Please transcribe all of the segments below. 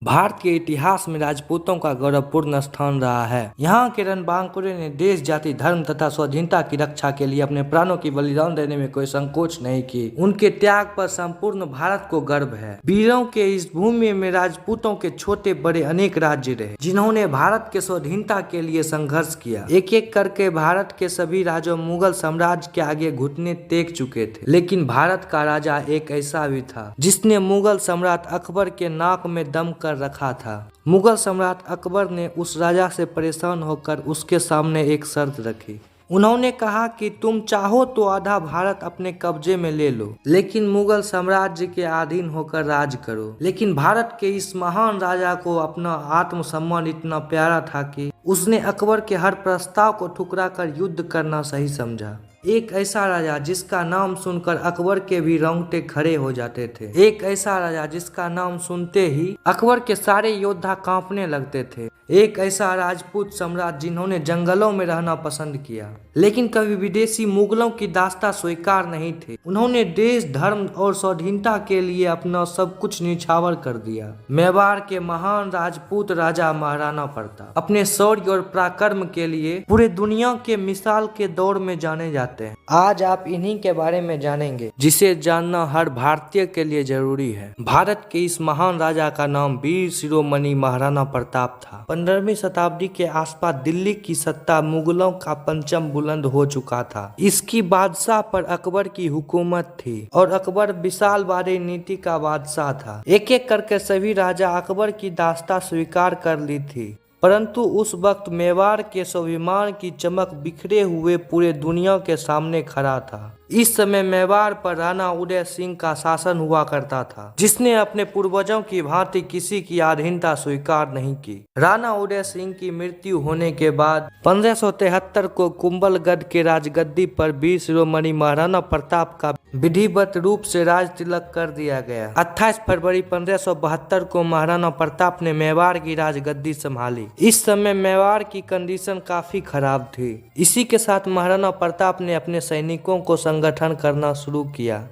भारत के इतिहास में राजपूतों का गौरवपूर्ण स्थान रहा है। यहाँ के रणबांकुरे ने देश, जाति, धर्म तथा स्वाधीनता की रक्षा के लिए अपने प्राणों की बलिदान देने में कोई संकोच नहीं की। उनके त्याग पर संपूर्ण भारत को गर्व है। वीरों के इस भूमि में राजपूतों के छोटे बड़े अनेक राज्य रहे, जिन्होंने भारत के स्वाधीनता के लिए संघर्ष किया। एक एक करके भारत के सभी राजा मुगल साम्राज्य के आगे घुटने टेक चुके थे, लेकिन भारत का राजा एक ऐसा भी था जिसने मुगल सम्राट अकबर के नाक में दम कर रखा था। मुगल सम्राट अकबर ने उस राजा से परेशान होकर उसके सामने एक शर्त रखी। उन्होंने कहा कि तुम चाहो तो आधा भारत अपने कब्जे में ले लो, लेकिन मुगल साम्राज्य के अधीन होकर राज करो। लेकिन भारत के इस महान राजा को अपना आत्मसम्मान इतना प्यारा था कि उसने अकबर के हर प्रस्ताव को ठुकरा कर युद्ध करना सही समझा। एक ऐसा राजा जिसका नाम सुनकर अकबर के भी रोंगटे खड़े हो जाते थे। एक ऐसा राजा जिसका नाम सुनते ही अकबर के सारे योद्धा कांपने लगते थे। एक ऐसा राजपूत सम्राट जिन्होंने जंगलों में रहना पसंद किया, लेकिन कभी विदेशी मुगलों की दास्तां स्वीकार नहीं थे। उन्होंने देश, धर्म और स्वाधीनता के लिए अपना सब कुछ निछावर कर दिया। मेवाड़ के महान राजपूत राजा महाराणा प्रताप अपने शौर्य और पराक्रम के लिए पूरे दुनिया के मिसाल के दौर में जाने जाते हैं। आज आप इन्हीं के बारे में जानेंगे, जिसे जानना हर भारतीय के लिए जरूरी है। भारत के इस महान राजा का नाम वीर शिरोमणि महाराणा प्रताप था। 15वीं शताब्दी के आसपास दिल्ली की सत्ता मुगलों का पंचम बुलंद हो चुका था। इसकी बादशाह पर अकबर की हुकूमत थी और अकबर विशाल बारी नीति का बादशाह था। एक एक करके सभी राजा अकबर की दास्तां स्वीकार कर ली थी, परंतु उस वक्त मेवाड़ के स्वाभिमान की चमक बिखरे हुए पूरे दुनिया के सामने खड़ा था। इस समय मेवाड़ पर राणा उदय सिंह का शासन हुआ करता था, जिसने अपने पूर्वजों की भांति किसी की अधीनता स्वीकार नहीं की। राणा उदय सिंह की मृत्यु होने के बाद 1573 को कुंभलगढ़ के राजगद्दी पर वीर शिरोमणि महाराणा प्रताप का विधिवत रूप से राज तिलक कर दिया गया। 28 फरवरी 1572 को महाराणा प्रताप ने मेवाड़ की राजगद्दी संभाली। इस समय मेवाड़ की कंडीशन काफी खराब थी। इसी के साथ महाराणा प्रताप ने अपने सैनिकों को संगठन करना शुरू किया।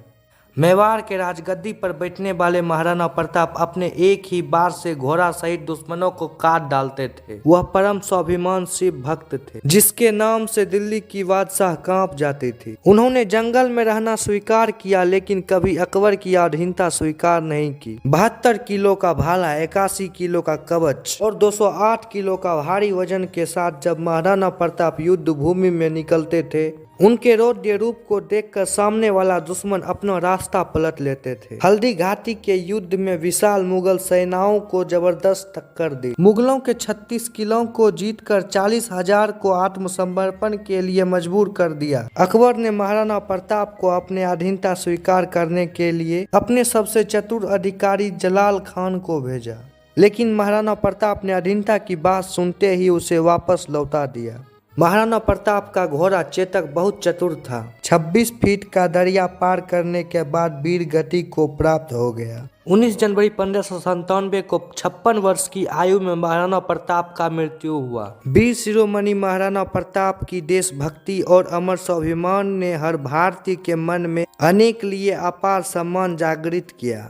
मेवाड़ के राजगद्दी पर बैठने वाले महाराणा प्रताप अपने एक ही बार से घोड़ा सहित दुश्मनों को काट डालते थे। वह परम स्वाभिमान शिव भक्त थे, जिसके नाम से दिल्ली की बादशाह कांप जाती थी। उन्होंने जंगल में रहना स्वीकार किया, लेकिन कभी अकबर की अधीनता स्वीकार नहीं की। 72 किलो का भाला, 81 किलो का कवच और 208 किलो का भारी वजन के साथ जब महाराणा प्रताप युद्ध भूमि में निकलते थे, उनके रौद्र रूप को देखकर सामने वाला दुश्मन अपना रास्ता पलट लेते थे। हल्दी घाटी के युद्ध में विशाल मुगल सेनाओं को जबरदस्त टक्कर दी। मुगलों के 36 किलों को जीतकर 40,000 को आत्मसमर्पण के लिए मजबूर कर दिया। अकबर ने महाराणा प्रताप को अपने अधीनता स्वीकार करने के लिए अपने सबसे चतुर अधिकारी जलाल खान को भेजा, लेकिन महाराणा प्रताप ने अधीनता की बात सुनते ही उसे वापस लौटा दिया। महाराणा प्रताप का घोड़ा चेतक बहुत चतुर था। 26 फीट का दरिया पार करने के बाद वीर गति को प्राप्त हो गया। 19 जनवरी 1597 को 56 वर्ष की आयु में महाराणा प्रताप का मृत्यु हुआ। वीर शिरोमणि महाराणा प्रताप की देशभक्ति और अमर स्वाभिमान ने हर भारतीय के मन में अनेक लिए अपार सम्मान जागृत किया।